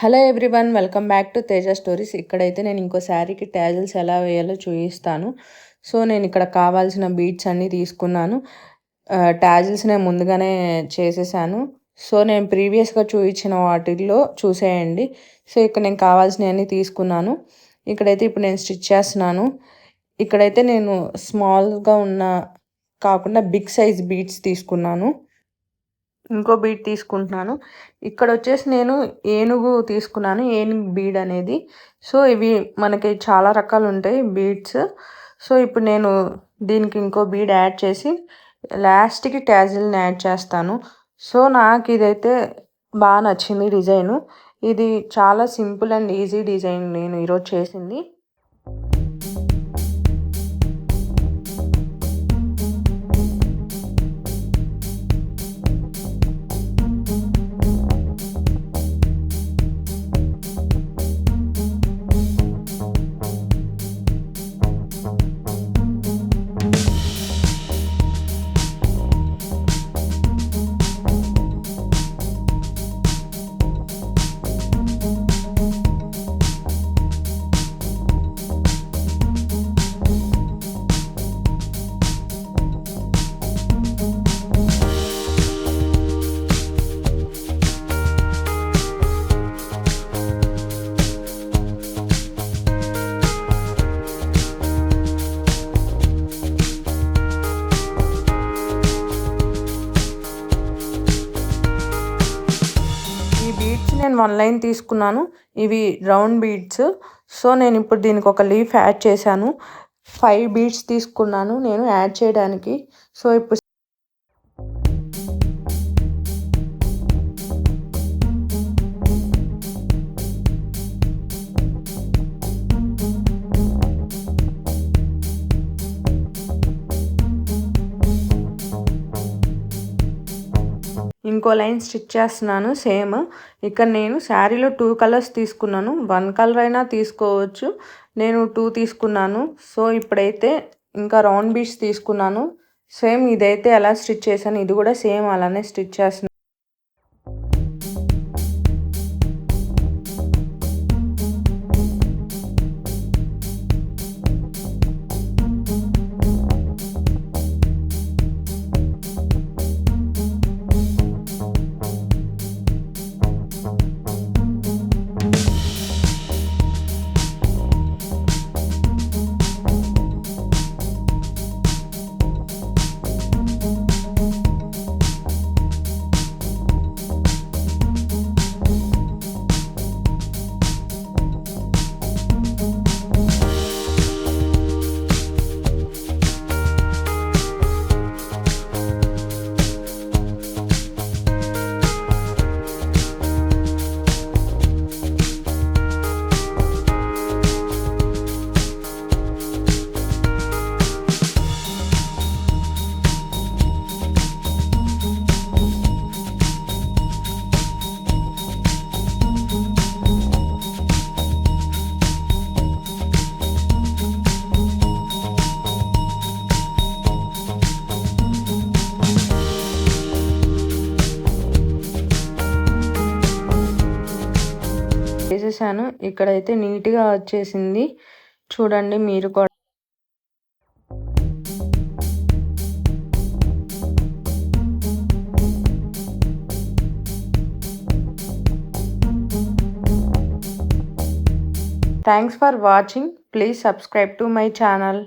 Hello everyone, welcome back to Teja stories. ఇక్కడైతే నేను ఇంకో శారీకి ట్యాజిల్స్ ఎలా వేయాలో చూపిస్తాను. సో నేను ఇక్కడ కావాల్సిన బీడ్స్ అన్నీ తీసుకున్నాను. ట్యాజిల్స్ నేను ముందుగానే చేసేసాను. సో నేను ప్రీవియస్గా చూపించిన వాటిల్లో చూసేయండి. సో ఇక్కడ నేను కావాల్సినవన్నీ తీసుకున్నాను. ఇక్కడైతే ఇప్పుడు నేను స్టిచ్ చేస్తున్నాను. ఇక్కడైతే నేను స్మాల్గా ఉన్న కాకుండా బిగ్ సైజ్ బీడ్స్ తీసుకున్నాను. ఇంకో బీడ్ తీసుకుంటున్నాను. ఇక్కడ వచ్చేసి నేను ఏనుగు తీసుకున్నాను, ఏనుగు బీడ్ అనేది. సో ఇవి మనకి చాలా రకాలు ఉంటాయి బీడ్స్. సో ఇప్పుడు నేను దీనికి ఇంకో బీడ్ యాడ్ చేసి లాస్ట్కి ట్యాజిల్ని యాడ్ చేస్తాను. సో నాకు ఇదైతే బాగా నచ్చింది డిజైను. ఇది చాలా సింపుల్ అండ్ ఈజీ డిజైన్ నేను ఈరోజు చేసింది. నేను 1 లైన్ తీసుకున్నాను. ఇవి రౌండ్ బీడ్స్. సో నేను ఇప్పుడు దీనికి ఒక లీఫ్ యాడ్ చేశాను. 5 బీడ్స్ తీసుకున్నాను నేను యాడ్ చేయడానికి. సో ఇప్పుడు ఇంకో లైన్ స్టిచ్ చేస్తున్నాను సేమ్. ఇక్కడ నేను శారీలో 2 కలర్స్ తీసుకున్నాను. 1 కలర్ అయినా తీసుకోవచ్చు, నేను 2 తీసుకున్నాను. సో ఇప్పుడైతే ఇంకా రౌండ్ బీడ్స్ తీసుకున్నాను. సేమ్ ఇదైతే ఎలా స్టిచ్ చేశాను ఇది కూడా సేమ్ అలానే స్టిచ్ చేస్తున్నాను. చేసేసాను. ఇక్కడైతే నీట్గా వచ్చేసింది చూడండి మీరు కూడా. Thanks for watching. Please subscribe to my channel.